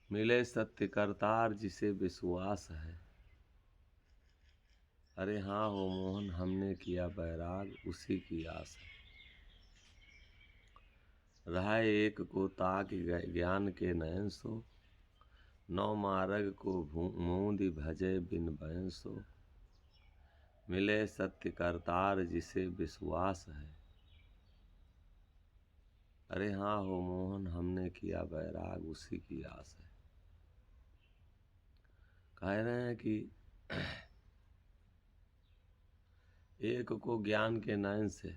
मिले सत्य करतार जिसे विश्वास है। अरे हाँ हो मोहन हमने किया बैराग उसी की आस है। रहा एक को ताक ज्ञान के नयन सो, नौ मार्ग को मूंद भजे बिन बैन सो। मिले सत्य करतार जिसे विश्वास है। अरे हाँ हो मोहन हमने किया बैराग उसी की आस है। कह रहे हैं कि एक को ज्ञान के नयन से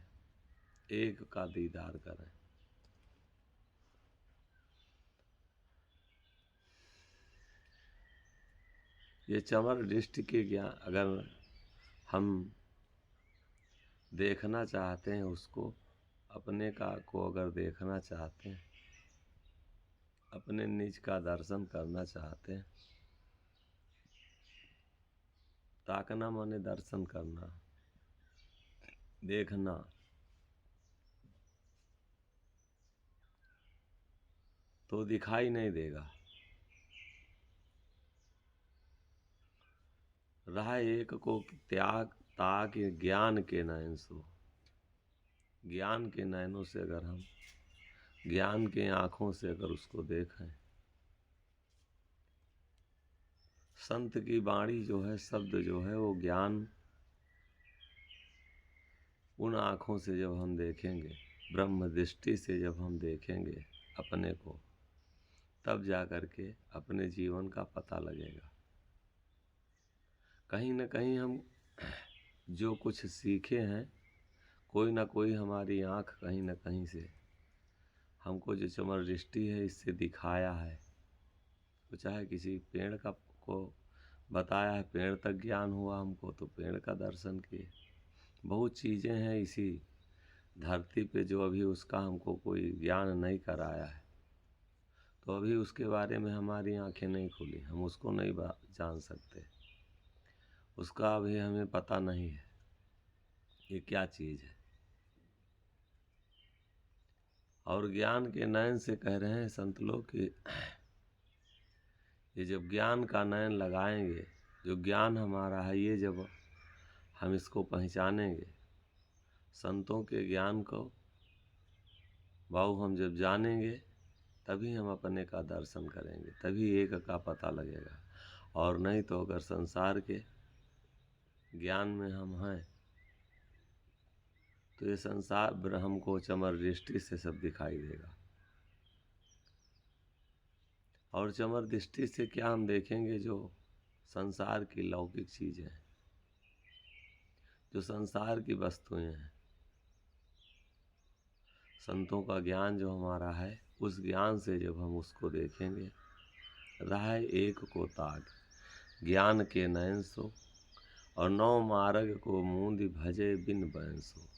एक का दीदार करें। ये चमर दृष्टि के ज्ञान अगर हम देखना चाहते हैं, उसको अपने का को अगर देखना चाहते हैं, अपने निज का दर्शन करना चाहते हैं, ताकना माने दर्शन करना, देखना। तो दिखाई नहीं देगा। रहा एक को त्याग ताक ज्ञान के नयन सो। ज्ञान के नयनों से अगर हम ज्ञान के आँखों से अगर उसको देखें, संत की वाणी जो है, शब्द जो है, वो ज्ञान उन आँखों से जब हम देखेंगे, ब्रह्म दृष्टि से जब हम देखेंगे अपने को, तब जा कर के अपने जीवन का पता लगेगा। कहीं न कहीं हम जो कुछ सीखे हैं, कोई ना कोई हमारी आँख कहीं न कहीं से हमको जो चमर दृष्टि है इससे दिखाया है। तो चाहे किसी पेड़ का को बताया है, पेड़ तक ज्ञान हुआ हमको तो पेड़ का दर्शन किए। बहुत चीज़ें हैं इसी धरती पे जो अभी उसका हमको कोई ज्ञान नहीं कराया है, तो अभी उसके बारे में हमारी आंखें नहीं खुली, हम उसको नहीं जान सकते। उसका अभी हमें पता नहीं है ये क्या चीज़ है। और ज्ञान के नयन से कह रहे हैं संत लोग कि ये जब ज्ञान का नयन लगाएंगे, जो ज्ञान हमारा है, ये जब हम इसको पहचानेंगे, संतों के ज्ञान को भाव हम जब जानेंगे, तभी हम अपने का दर्शन करेंगे, तभी एक का पता लगेगा। और नहीं तो अगर संसार के ज्ञान में हम हैं, तो ये संसार हमको चमर दृष्टि से सब दिखाई देगा। और चमर दृष्टि से क्या हम देखेंगे? जो संसार की लौकिक चीज़ें हैं, जो संसार की वस्तुएं हैं। संतों का ज्ञान जो हमारा है, उस ज्ञान से जब हम उसको देखेंगे, रहा एक को ताक ज्ञान के नयन सो, और नौ मार्ग को मूंद भजे बिन बैन सो।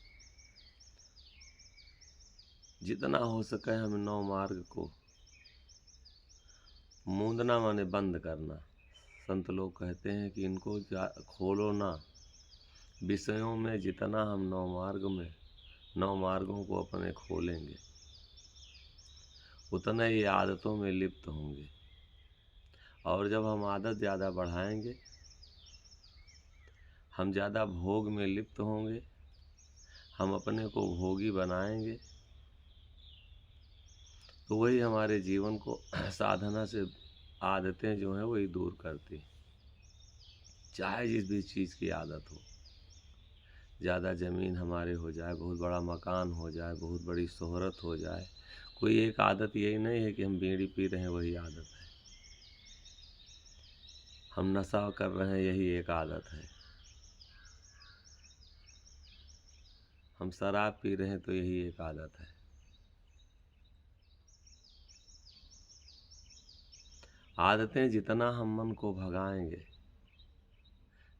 जितना हो सके हमें नौ मार्ग को मूंदना माने बंद करना। संत लोग कहते हैं कि इनको खोलो ना। विषयों में जितना हम नौ मार्गों को अपने खोलेंगे, उतने ये आदतों में लिप्त होंगे। और जब हम आदत ज़्यादा बढ़ाएंगे, हम ज़्यादा भोग में लिप्त होंगे, हम अपने को भोगी बनाएंगे, तो वही हमारे जीवन को साधना से आदतें जो हैं वही दूर करती। चाहे जिस भी चीज़ की आदत हो, ज़्यादा ज़मीन हमारे हो जाए, बहुत बड़ा मकान हो जाए, बहुत बड़ी शोहरत हो जाए, कोई एक आदत यही नहीं है कि हम बीड़ी पी रहे हैं वही आदत है, हम नशा कर रहे हैं यही एक आदत है, हम शराब पी रहे हैं तो यही एक आदत है। आदतें जितना हम मन को भगाएंगे,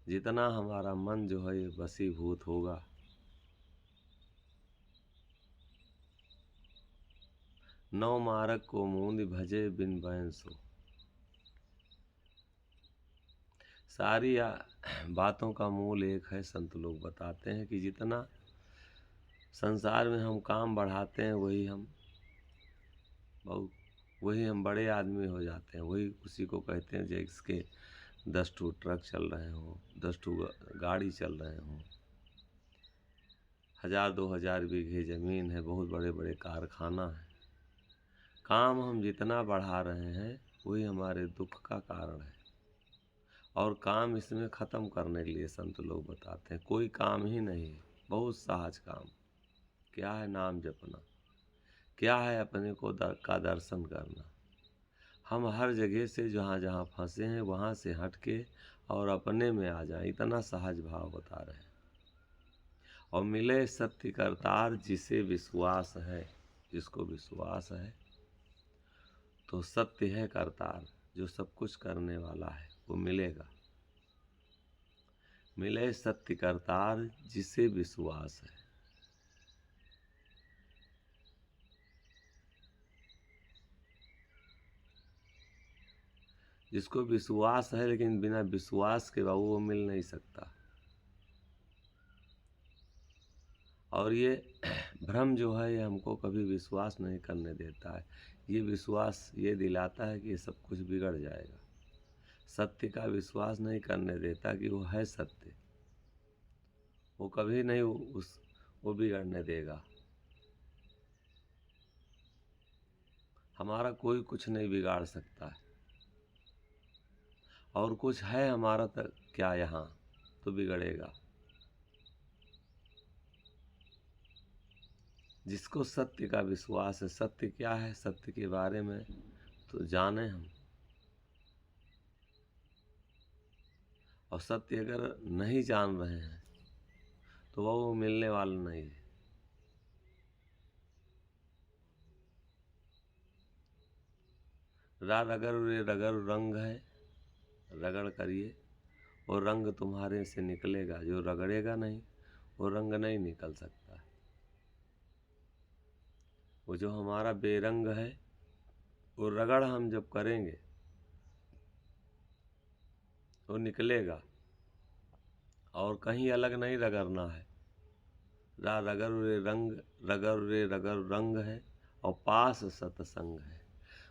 जितना हमारा मन जो है ये वशीभूत होगा, नौ मार्ग को मूंद भजे बिन बैन सो। सारी बातों का मूल एक है। संत लोग बताते हैं कि जितना संसार में हम काम बढ़ाते हैं, वही हम बहुत वही हम बड़े आदमी हो जाते हैं। वही उसी को कहते हैं जिसके 10 ठो ट्रक चल रहे हों, 10 ठो गाड़ी चल रहे हों, 1000-2000 बीघे ज़मीन है, बहुत बड़े बड़े कारखाना है। काम हम जितना बढ़ा रहे हैं वही हमारे दुख का कारण है। और काम इसमें ख़त्म करने के लिए संत लोग बताते हैं, कोई काम ही नहीं है, बहुत सहज काम। क्या है? नाम जपना। क्या है? अपने को का दर्शन करना। हम हर जगह से जहाँ जहाँ फंसे हैं वहाँ से हट के और अपने में आ जाएं, इतना सहज भाव बता रहे हैं। और मिले सत्य करतार जिसे विश्वास है, जिसको विश्वास है तो सत्य है करतार, जो सब कुछ करने वाला है वो मिलेगा। मिले सत्य करतार जिसे विश्वास है। जिसको विश्वास है, लेकिन बिना विश्वास के बाबू वो मिल नहीं सकता। और ये भ्रम जो है ये हमको कभी विश्वास नहीं करने देता है। ये विश्वास ये दिलाता है कि ये सब कुछ बिगड़ जाएगा। सत्य का विश्वास नहीं करने देता कि वो है सत्य, वो कभी नहीं वो बिगड़ने देगा। हमारा कोई कुछ नहीं बिगाड़ सकता है। और कुछ है हमारा तक क्या यहाँ तो बिगड़ेगा। जिसको सत्य का विश्वास है, सत्य क्या है, सत्य के बारे में तो जाने हम। और सत्य अगर नहीं जान रहे हैं तो वो मिलने वाला नहीं है। रगर रे रगर रंग है, रगड़ करिए और रंग तुम्हारे से निकलेगा। जो रगड़ेगा नहीं वो रंग नहीं निकल सकता। वो जो हमारा बेरंग है वो रगड़ हम जब करेंगे वो निकलेगा। और कहीं अलग नहीं रगड़ना है। रगर रे रंग, रगर रे रगर रंग है और पास सत्संग है।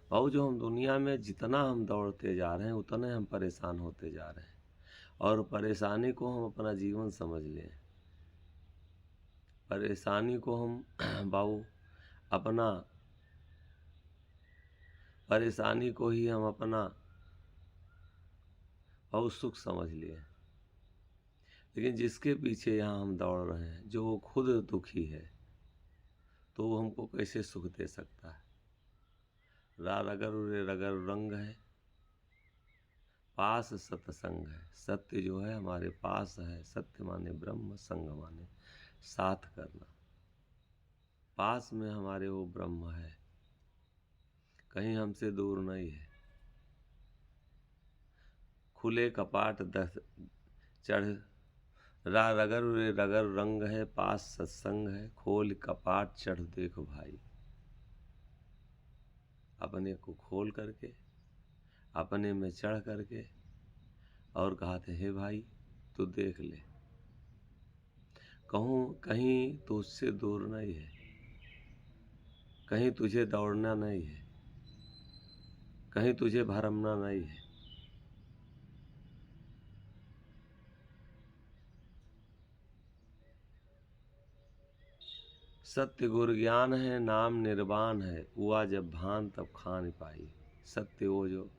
भाऊ जो हम दुनिया में जितना हम दौड़ते जा रहे हैं उतने हम परेशान होते जा रहे हैं। और परेशानी को हम अपना जीवन समझ लें। परेशानी को हम बाबू अपना परेशानी को ही हम अपना बहुत सुख समझ लिए। लेकिन जिसके पीछे यहाँ हम दौड़ रहे हैं, जो वो खुद दुखी है, तो वो हमको कैसे सुख दे सकता है। रगर रे रगर रंग है, पास सत्संग है। सत्य जो है हमारे पास है। सत्य माने ब्रह्म, संग माने साथ करना। पास में हमारे वो ब्रह्म है, कहीं हमसे दूर नहीं है। खुले कपाट दस चढ़ रगर रे रगर रंग है, पास सत्संग है। खोल कपाट चढ़ देखो भाई। अपने को खोल करके अपने में चढ़ करके और कहा थे, हे भाई तू देख ले, कहूँ कहीं तो उससे दूर नहीं है, कहीं तुझे दौड़ना नहीं है, कहीं तुझे भरमना नहीं है। सत्य गुर ज्ञान है, नाम निर्वाण है। हुआ जब भान तब खान पाई। सत्य वो जो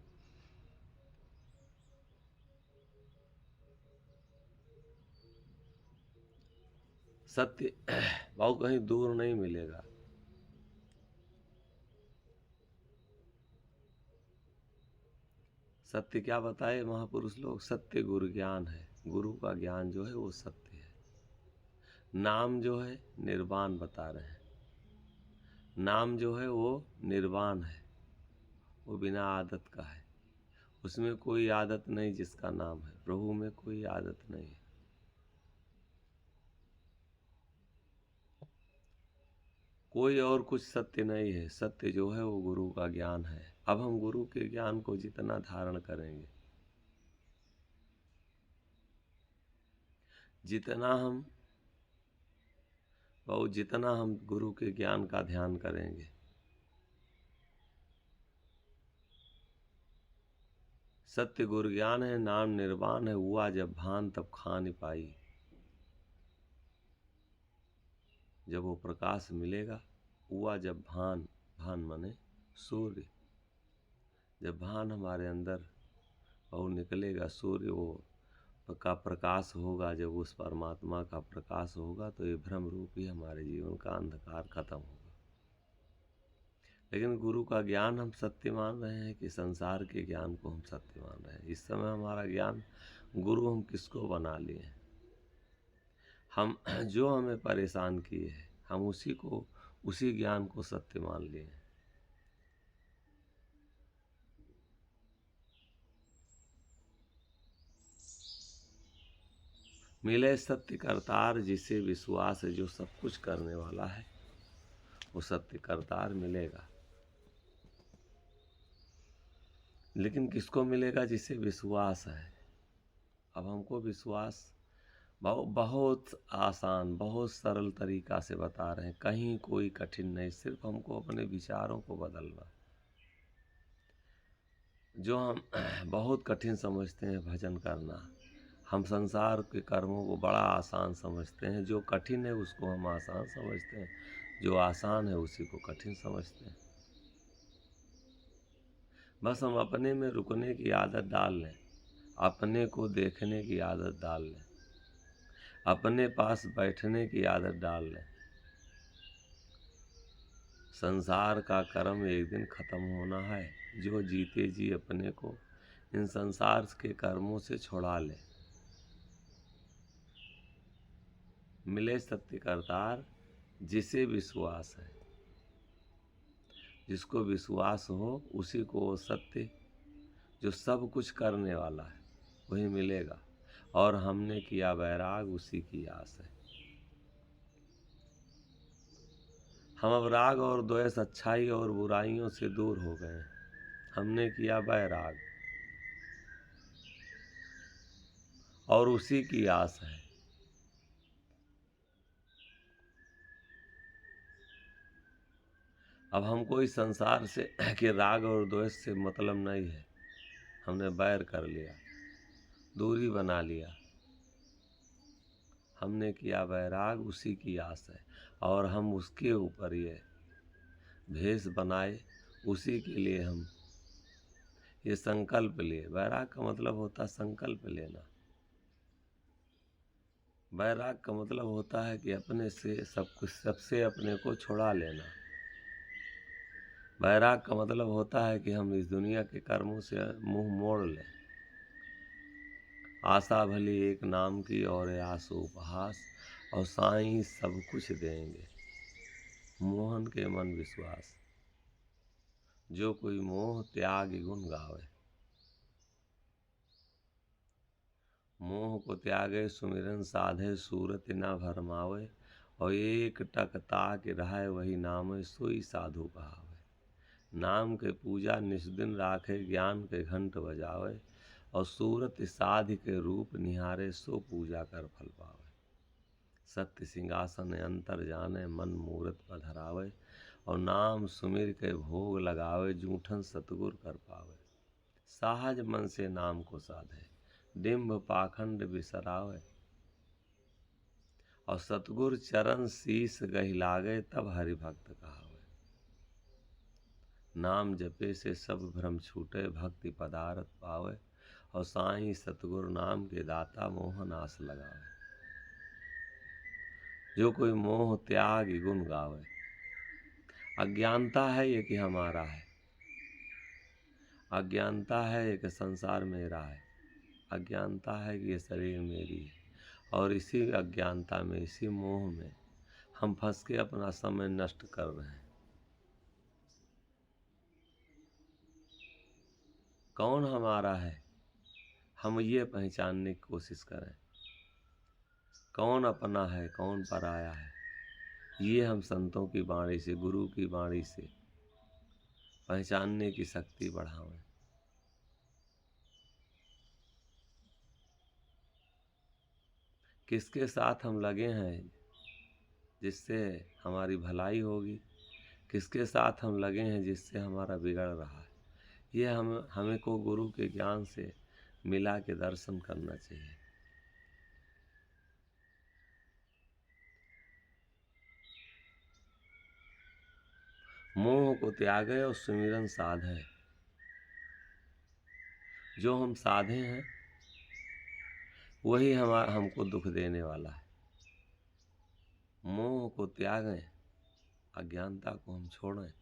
सत्य भाव कहीं दूर नहीं मिलेगा। सत्य क्या बताए महापुरुष लोग? सत्य गुरु ज्ञान है। गुरु का ज्ञान जो है वो सत्य है। नाम जो है निर्वाण बता रहे हैं। नाम जो है वो निर्वाण है, वो बिना आदत का है। उसमें कोई आदत नहीं जिसका नाम है। प्रभु में कोई आदत नहीं है। कोई और कुछ सत्य नहीं है। सत्य जो है वो गुरु का ज्ञान है। अब हम गुरु के ज्ञान को जितना धारण करेंगे, जितना हम गुरु के ज्ञान का ध्यान करेंगे, सत्य गुर ज्ञान है, नाम निर्वाण है, हुआ जब भान तब खान पाई। जब वो प्रकाश मिलेगा, हुआ जब भान, भान माने सूर्य, जब भान हमारे अंदर और निकलेगा, सूर्य वो का प्रकाश होगा, जब उस परमात्मा का प्रकाश होगा तो ये भ्रम रूप ही हमारे जीवन का अंधकार खत्म होगा। लेकिन गुरु का ज्ञान हम सत्य मान रहे हैं कि संसार के ज्ञान को हम सत्य मान रहे हैं? इस समय हमारा ज्ञान गुरु हम किसको बना लिए हैं? हम जो हमें परेशान किए हैं, हम उसी ज्ञान को सत्य मान लिए हैं। मिले सत्य करतार जिसे विश्वास है, जो सब कुछ करने वाला है वो सत्य करतार मिलेगा। लेकिन किसको मिलेगा? जिसे विश्वास है। अब हमको विश्वास बहुत आसान, बहुत सरल तरीका से बता रहे हैं, कहीं कोई कठिन नहीं, सिर्फ हमको अपने विचारों को बदलना। जो हम बहुत कठिन समझते हैं भजन करना, हम संसार के कर्मों को बड़ा आसान समझते हैं। जो कठिन है उसको हम आसान समझते हैं, जो आसान है उसी को कठिन समझते हैं। बस हम अपने में रुकने की आदत डाल लें, अपने को देखने की आदत डाल लें, अपने पास बैठने की आदत डाल लें। संसार का कर्म एक दिन खत्म होना है। जो जीते जी अपने को इन संसार के कर्मों से छुड़ा ले। मिले सत्य करतार जिसे विश्वास है। जिसको विश्वास हो उसी को वो सत्य, जो सब कुछ करने वाला है, वही मिलेगा। और हमने किया वैराग, उसी की आस है। हम अब राग और द्वेष, अच्छाई और बुराइयों से दूर हो गए हैं। हमने किया वैराग और उसी की आस है। अब हमको इस संसार से के राग और द्वेष से मतलब नहीं है। हमने बैर कर लिया, दूरी बना लिया। हमने किया वैराग, उसी की आस है। और हम उसके ऊपर ये भेष बनाए, उसी के लिए हम ये संकल्प लिए। वैराग का मतलब होता है संकल्प लेना। वैराग का मतलब होता है कि अपने से सब कुछ, सबसे अपने को छुड़ा लेना। वैराग का मतलब होता है कि हम इस दुनिया के कर्मों से मुंह मोड़ लें। आशा भली एक नाम की और आसो उपहास, और साईं सब कुछ देंगे। मोहन के मन विश्वास, जो कोई मोह त्याग गुण गावे। मोह को त्यागे सुमिरन साधे, सूरत न भरमावे। और एक टक ताक रहे, वही नाम सोई साधु कहावे। नाम के पूजा निस्दिन राखे, ज्ञान के घंट बजावे। और सूरत साधि के रूप निहारे, सो पूजा कर फल पावे। सत्य सिंहासन अंतर जाने, मन मूरत पधरावे। और नाम सुमिर के भोग लगावे, जूठन सतगुर कर पावे। सहज मन से नाम को साधे, डिम्ब पाखंड बिसरावे। और सतगुर चरण शीस गहि लागे, तब हरि भक्त कहावे। नाम जपे से सब भ्रम छूटे, भक्ति पदारथ पावे। और साईं सतगुरु नाम के दाता, मोह नाश लगावे। जो कोई मोह त्याग गुण गावे। अज्ञानता है ये कि हमारा है, अज्ञानता है ये कि संसार मेरा है, अज्ञानता है कि ये शरीर मेरी है। और इसी अज्ञानता में, इसी मोह में हम फंस के अपना समय नष्ट कर रहे हैं। कौन हमारा है, हम ये पहचानने की कोशिश करें। कौन अपना है, कौन पराया है, ये हम संतों की वाणी से, गुरु की वाणी से पहचानने की शक्ति बढ़ावें। किसके साथ हम लगे हैं जिससे हमारी भलाई होगी, किसके साथ हम लगे हैं जिससे हमारा बिगड़ रहा है, ये हमें को गुरु के ज्ञान से मिला के दर्शन करना चाहिए। मोह को त्यागे और सुमिरन साधे। जो हम साधे हैं वही हमको दुख देने वाला है। मोह को त्यागें, अज्ञानता को हम छोड़ें।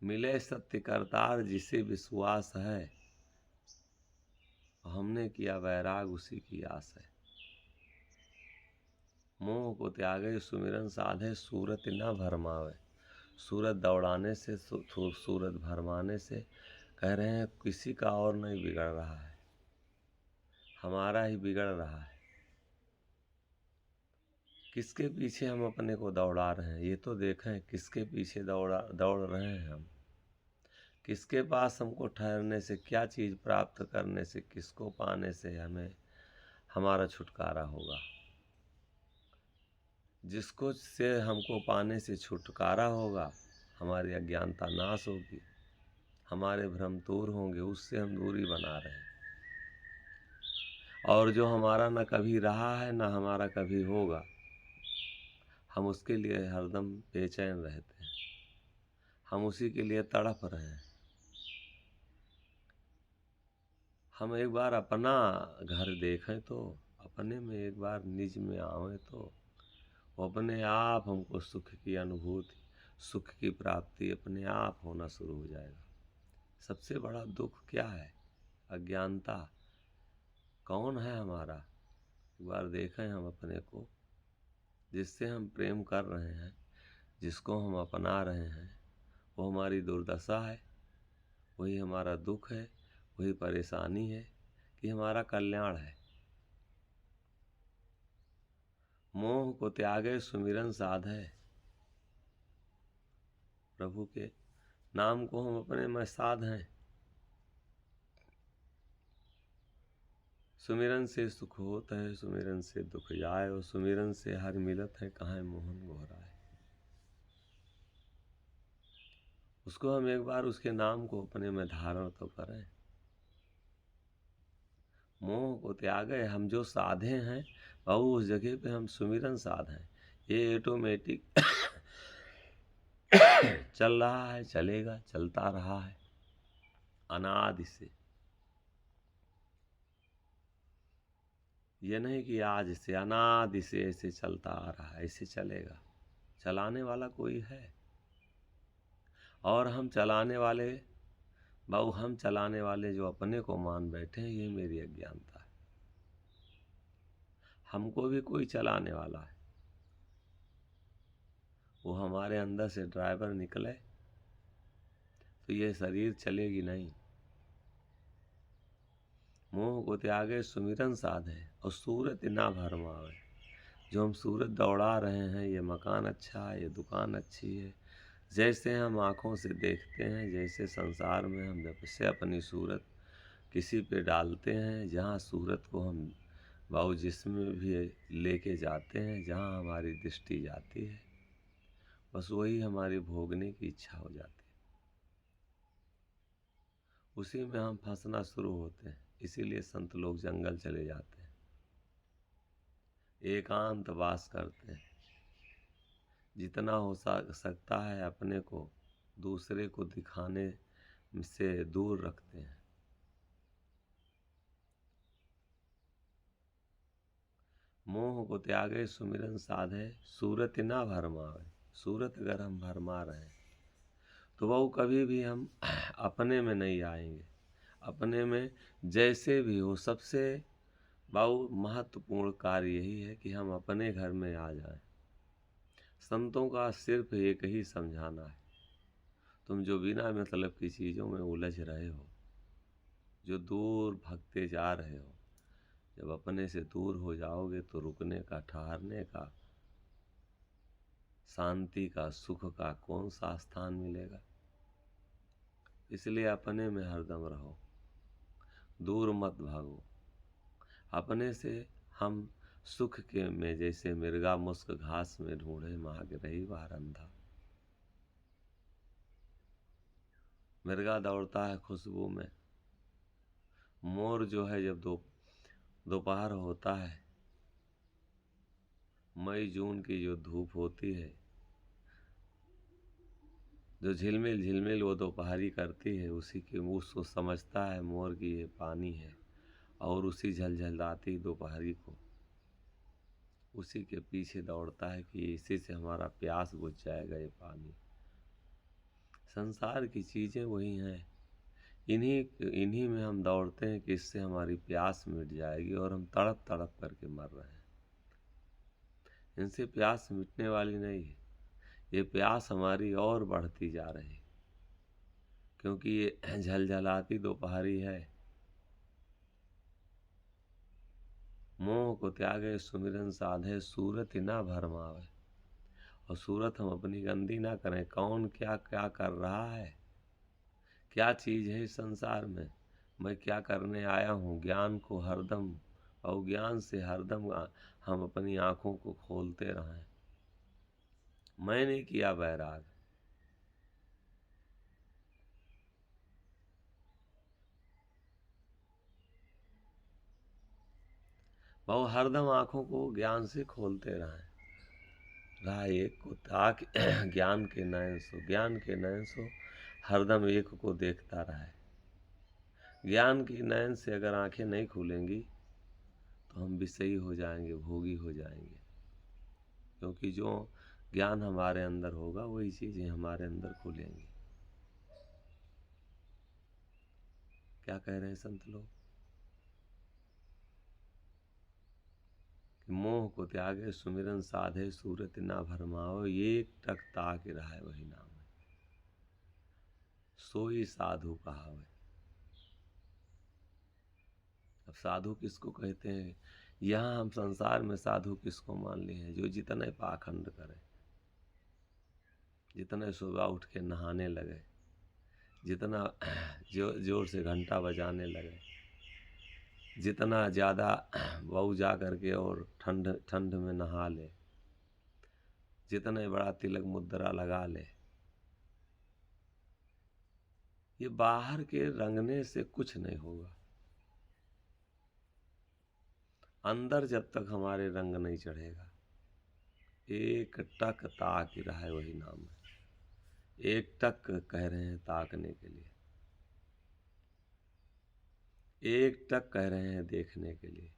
मिले सत्य करतार जिसे विश्वास है, हमने किया वैराग उसी की आस है। मोह को त्यागे सुमिरन साधे, सूरत न भरमावे। सूरत दौड़ाने से, सूरत भरमाने से कह रहे हैं किसी का और नहीं बिगड़ रहा है, हमारा ही बिगड़ रहा है। किसके पीछे हम अपने को दौड़ा रहे हैं, ये तो देखें। किसके पीछे दौड़ रहे हैं हम, किसके पास हमको ठहरने से, क्या चीज़ प्राप्त करने से, किसको पाने से हमें हमारा छुटकारा होगा। जिसको से हमको पाने से छुटकारा होगा, हमारी अज्ञानता नाश होगी, हमारे भ्रम दूर होंगे, उससे हम दूरी बना रहे हैं। और जो हमारा न कभी रहा है न हमारा कभी होगा, हम उसके लिए हरदम बेचैन रहते हैं, हम उसी के लिए तड़प रहे हैं। हम एक बार अपना घर देखें तो, अपने में एक बार निज में आवें तो अपने आप हमको सुख की अनुभूति, सुख की प्राप्ति अपने आप होना शुरू हो जाएगा। सबसे बड़ा दुख क्या है? अज्ञानता। कौन है हमारा? एक बार देखें हम अपने को। जिससे हम प्रेम कर रहे हैं, जिसको हम अपना रहे हैं, वो हमारी दुर्दशा है, वही हमारा दुख है, वही परेशानी है कि हमारा कल्याण है। मोह को त्यागे सुमिरन साधे। प्रभु के नाम को हम अपने में साधें। सुमिरन से सुख होत है, सुमिरन से दुख जाए, और सुमिरन से हर मिलत है, कहाँ मोहन गोहराए। उसको हम एक बार उसके नाम को अपने में धारण तो करें। मोह को त्यागे, हम जो साधे हैं बाबू उस जगह पे हम सुमिरन साधें। ये ऑटोमेटिक चल रहा है, चलेगा, चलता रहा है अनादि से। ये नहीं कि आज से, अनादि से ऐसे चलता आ रहा है, ऐसे चलेगा। चलाने वाला कोई है, और हम चलाने वाले बाबू, हम चलाने वाले जो अपने को मान बैठे हैं, ये मेरी अज्ञानता है। हमको भी कोई चलाने वाला है, वो हमारे अंदर से ड्राइवर निकले तो ये शरीर चलेगी नहीं। मोह को त्यागे सुमिरन साधे, और सूरत ना भरमावे। जो हम सूरत दौड़ा रहे हैं, ये मकान अच्छा है, ये दुकान अच्छी है, जैसे हम आँखों से देखते हैं, जैसे संसार में हम जैसे अपनी सूरत किसी पे डालते हैं, जहाँ सूरत को हम बाबू जिसमें भी लेके जाते हैं, जहाँ हमारी दृष्टि जाती है, बस वही हमारी भोगने की इच्छा हो जाती है। उसी में हम फंसना शुरू होते हैं। इसीलिए संत लोग जंगल चले जाते हैं, एकांत वास करते हैं। जितना हो सकता है अपने को दूसरे को दिखाने से दूर रखते हैं। मोह को त्यागे सुमिरन साधे, सूरत ना भरमावे। सूरत अगर हम भरमा रहे हैं तो वो कभी भी हम अपने में नहीं आएंगे। अपने में जैसे भी हो, सबसे बहुत महत्वपूर्ण कार्य यही है कि हम अपने घर में आ जाएं। संतों का सिर्फ एक ही समझाना है, तुम जो बिना मतलब की चीज़ों में उलझ रहे हो, जो दूर भगते जा रहे हो, जब अपने से दूर हो जाओगे तो रुकने का, ठहरने का, शांति का, सुख का कौन सा स्थान मिलेगा। इसलिए अपने में हरदम रहो, दूर मत भागो। अपने से हम सुख के में जैसे मिर्गा मुस्क घास में ढूंढे, मांग रही बार अंधा। मिर्गा दौड़ता है खुशबू में। मोर जो है जब दोपहर होता है, मई जून की जो धूप होती है, जो झिलमिल झिलमिल वो दोपहरी करती है, उसी के उसको समझता है मोर की ये पानी है, और उसी झलझलाती दोपहरी को उसी के पीछे दौड़ता है कि इसी से हमारा प्यास बुझ जाएगा ये पानी। संसार की चीज़ें वही हैं, इन्हीं इन्हीं में हम दौड़ते हैं कि इससे हमारी प्यास मिट जाएगी, और हम तड़प तड़प करके मर रहे हैं। इनसे प्यास मिटने वाली नहीं है, ये प्यास हमारी और बढ़ती जा रही, क्योंकि ये झलझलाती दोपहरी है। मोह को त्यागे सुमिरन साधे, सूरत ना भरमावे। और सूरत हम अपनी गंदी ना करें। कौन क्या क्या कर रहा है, क्या चीज़ है इस संसार में, मैं क्या करने आया हूँ, ज्ञान को हरदम और ज्ञान से हरदम हम अपनी आँखों को खोलते रहें। मैंने किया बैराग, बहु हरदम आँखों को ज्ञान से खोलते रहें। रहा एक को ताक ज्ञान के नयन सो, ज्ञान के नयन सो हरदम एक को देखता रहे। ज्ञान की नयन से अगर आंखें नहीं खुलेंगी तो हम विषयी हो जाएंगे, भोगी हो जाएंगे, क्योंकि जो ज्ञान हमारे अंदर होगा वही चीज़ें हमारे अंदर खुलेंगी। क्या कह रहे हैं संत लोग कि मोह को त्यागे सुमिरन साधे, सूरत ना भरमाओ, एक टक ताक रहा है वही नाम है, सोई साधु कहावे। अब साधु किसको कहते हैं? यहाँ हम संसार में साधु किसको मान लिए हैं? जो जितने पाखंड करे, जितने सुबह उठ के नहाने लगे, जितना जोर से घंटा बजाने लगे, जितना ज़्यादा बहू जा करके और ठंड ठंड में नहा ले, जितने बड़ा तिलक मुद्रा लगा ले, ये बाहर के रंगने से कुछ नहीं होगा। अंदर जब तक हमारे रंग नहीं चढ़ेगा, एक टक ताक रहा है वही नाम है। एक टक कह रहे हैं ताकने के लिए, एक टक कह रहे हैं देखने के लिए।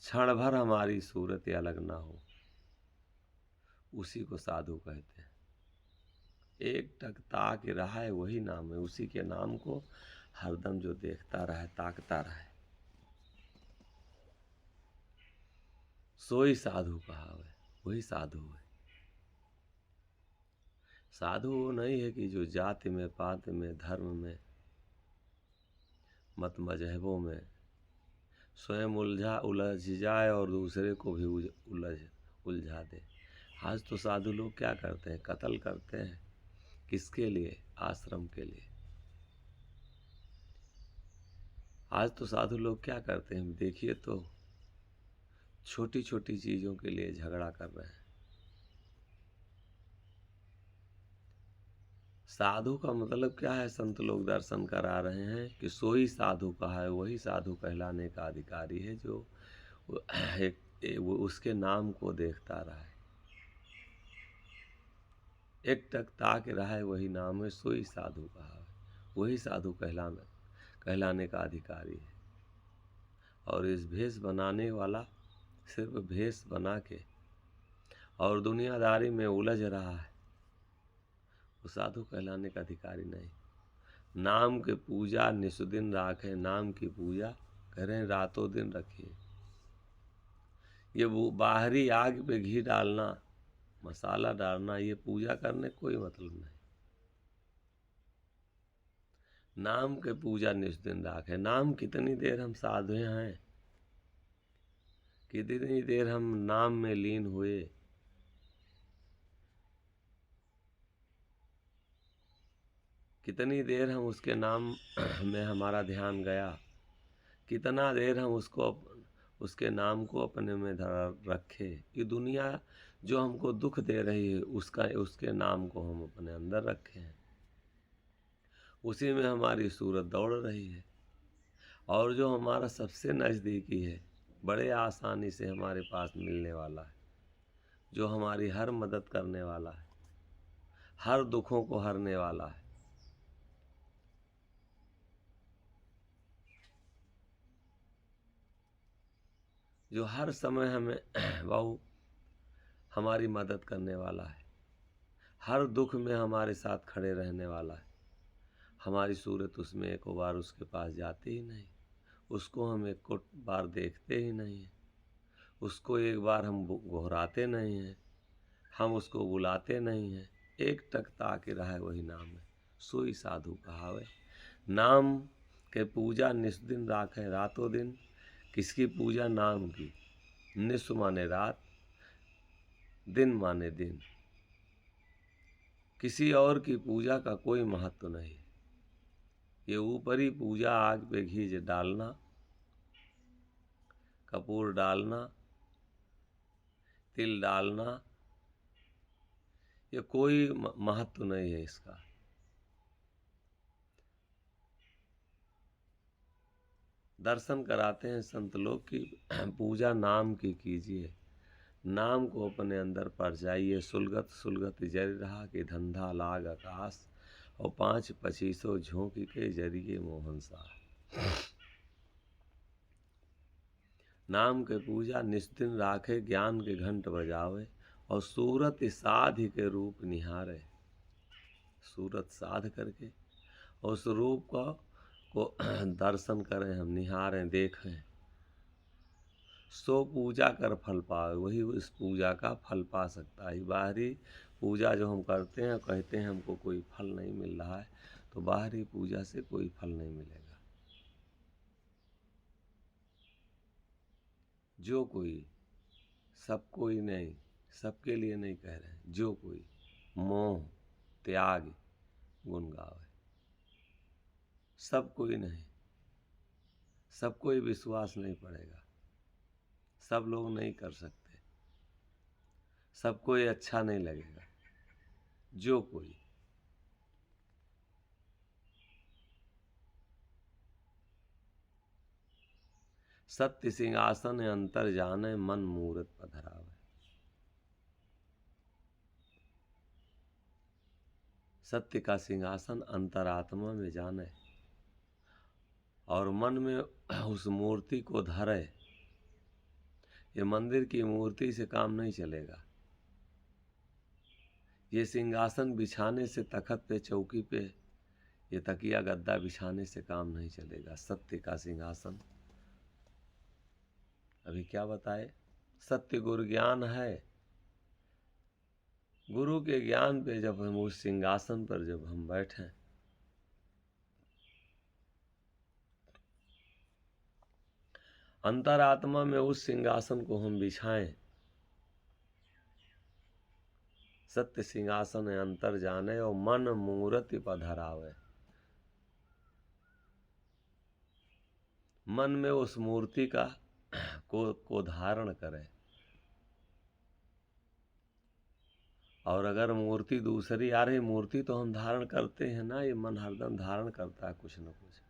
क्षण भर हमारी सूरत अलग ना हो, उसी को साधु कहते हैं। एक टक ताक रहा है वही नाम है, उसी के नाम को हरदम जो देखता रहे, ताकता रहे, सोई साधु कहावे, वही साधु है। साधु वो नहीं है कि जो जाति में, पात में, धर्म में, मत मजहबों में स्वयं उलझ जाए और दूसरे को भी उलझा दे। आज तो साधु लोग क्या करते हैं? कत्ल करते हैं। किसके लिए? आश्रम के लिए। आज तो साधु लोग क्या करते हैं? देखिए तो छोटी छोटी चीज़ों के लिए झगड़ा कर रहे हैं। साधु का मतलब क्या है? संत लोग दर्शन करा रहे हैं कि सोई साधु कहा है, वही साधु कहलाने का अधिकारी है जो वो उसके नाम को देखता रहा है, एक टक ताक रहा है वही नाम है, सोई साधु कहा है, वही साधु कहलाने का अधिकारी है। और इस भेष बनाने वाला सिर्फ भेष बना के और दुनियादारी में उलझ रहा है, वो साधु कहलाने का अधिकारी नहीं। नाम के पूजा निस्दिन राखे, नाम की पूजा करें रातों दिन रखिए। ये वो बाहरी आग पे घी डालना, मसाला डालना, ये पूजा करने कोई मतलब नहीं। नाम के पूजा निस्दिन राखे। नाम कितनी देर हम साधु हैं, कितनी देर हम नाम में लीन हुए, कितनी देर हम उसके नाम में हमारा ध्यान गया, कितना देर हम उसके नाम को अपने में रखे। ये दुनिया जो हमको दुख दे रही है उसके नाम को हम अपने अंदर रखे हैं, उसी में हमारी सूरत दौड़ रही है। और जो हमारा सबसे नज़दीकी है, बड़े आसानी से हमारे पास मिलने वाला है, जो हमारी हर मदद करने वाला है, हर दुखों को हरने वाला है, जो हर समय हमें बहु हमारी मदद करने वाला है, हर दुख में हमारे साथ खड़े रहने वाला है, हमारी सूरत उसमें एक बार उसके पास जाती ही नहीं, उसको हम एक बार देखते ही नहीं हैं, उसको एक बार हम गोहराते नहीं हैं, हम उसको बुलाते नहीं हैं। एक टक ताके रहे वही नाम है, सोई साधु कहावे। नाम के पूजा निस्दिन राखे रातों दिन। किसकी पूजा? नाम की। निस माने रात, दिन माने दिन। किसी और की पूजा का कोई महत्व नहीं। ये ऊपरी पूजा, आग पे घी डालना, कपूर डालना, तिल डालना, ये कोई महत्व नहीं है इसका। दर्शन कराते हैं संत लोग की पूजा नाम की कीजिए, नाम को अपने अंदर परचाइए। सुलगत सुलगत जरि रहा कि धंधा लाग आकाश, और 5 पचीसों झोंकी के जरिए मोहन सा। नाम के पूजा निस्दिन राखे, ज्ञान के घंट बजावे, और सूरत साध के रूप निहारे। सूरत साध करके उस रूप को दर्शन करें, हम निहारें, देखें। सो पूजा कर फल पावे, वही इस पूजा का फल पा सकता है। बाहरी पूजा जो हम करते हैं, कहते हैं हमको कोई फल नहीं मिल रहा है, तो बाहरी पूजा से कोई फल नहीं मिलेगा। जो कोई, सब कोई नहीं, सबके लिए नहीं कह रहे हैं, जो कोई मोह त्याग गुण गावे। सब कोई नहीं, सब कोई विश्वास नहीं पड़ेगा, सब लोग नहीं कर सकते, सबको ये अच्छा नहीं लगेगा। जो कोई सत्य सिंहासन अंतर जाने, मन मूरत पधरावे। सत्य का सिंहासन अंतरात्मा में जाने और मन में उस मूर्ति को धरे। ये मंदिर की मूर्ति से काम नहीं चलेगा। ये सिंहासन बिछाने से, तखत पे, चौकी पे, ये तकिया गद्दा बिछाने से काम नहीं चलेगा। सत्य का सिंहासन, अभी क्या बताए? सत्य गुरु ज्ञान है। गुरु के ज्ञान पे जब हम उस सिंहासन पर जब हम बैठें, अंतरात्मा में उस सिंहासन को हम बिछाएं, सत्य सिंहासन अंतर जाने, और मन मूर्ति पधरावे। मन में उस मूर्ति का को धारण करें। और अगर मूर्ति दूसरी आ रही, मूर्ति तो हम धारण करते हैं ना, ये मन हरदम धारण करता है कुछ न कुछ।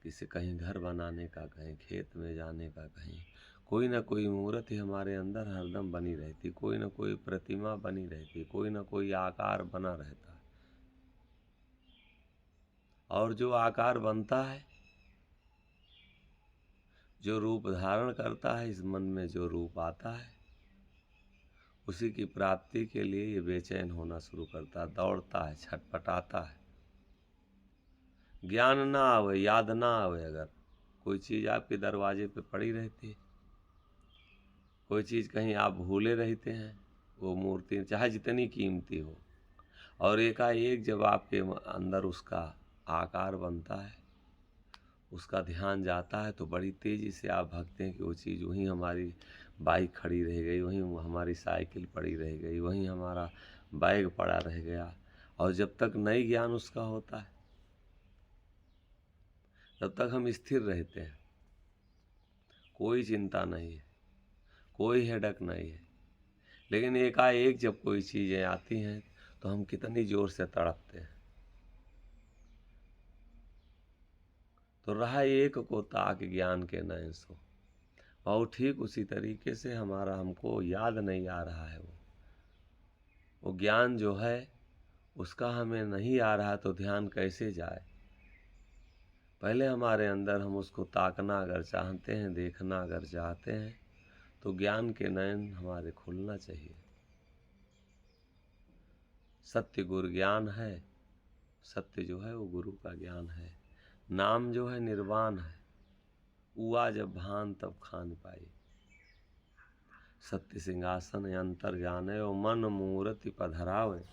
किसी कहीं घर बनाने का, कहीं खेत में जाने का, कहीं कोई ना कोई मूर्ति हमारे अंदर हरदम बनी रहती, कोई ना कोई प्रतिमा बनी रहती, कोई ना कोई आकार बना रहता है। और जो आकार बनता है, जो रूप धारण करता है, इस मन में जो रूप आता है, उसी की प्राप्ति के लिए ये बेचैन होना शुरू करता है, दौड़ता है, छटपटाता है। ज्ञान ना आवे, याद ना आवे, अगर कोई चीज़ आपके दरवाजे पे पड़ी रहती है, कोई चीज़ कहीं आप भूले रहते हैं, वो मूर्ति चाहे जितनी कीमती हो, और एकाएक जब आपके अंदर उसका आकार बनता है, उसका ध्यान जाता है, तो बड़ी तेज़ी से आप भागते हैं कि वो चीज़, वहीं हमारी बाइक खड़ी रह गई, वहीं हमारी साइकिल पड़ी रह गई, वहीं हमारा बैग पड़ा रह गया। और जब तक नई ज्ञान उसका होता है, तब तक हम स्थिर रहते हैं, कोई चिंता नहीं है, कोई हेडक नहीं है। लेकिन एकाएक जब कोई चीज़ें आती हैं तो हम कितनी ज़ोर से तड़पते हैं। तो रहा एक को ताक ज्ञान के नयन सो, और ठीक उसी तरीके से हमारा हमको याद नहीं आ रहा है वो ज्ञान जो है उसका हमें नहीं आ रहा तो ध्यान कैसे जाए। पहले हमारे अंदर हम उसको ताकना अगर चाहते हैं, देखना अगर चाहते हैं, तो ज्ञान के नयन हमारे खुलना चाहिए। सत्य गुरु ज्ञान है, सत्य जो है वो गुरु का ज्ञान है। नाम जो है निर्वाण है, हुआ जब भान तब खान पाई। सत्य सिंहासन अंतर जाने और मन मूर्ति पधरावे।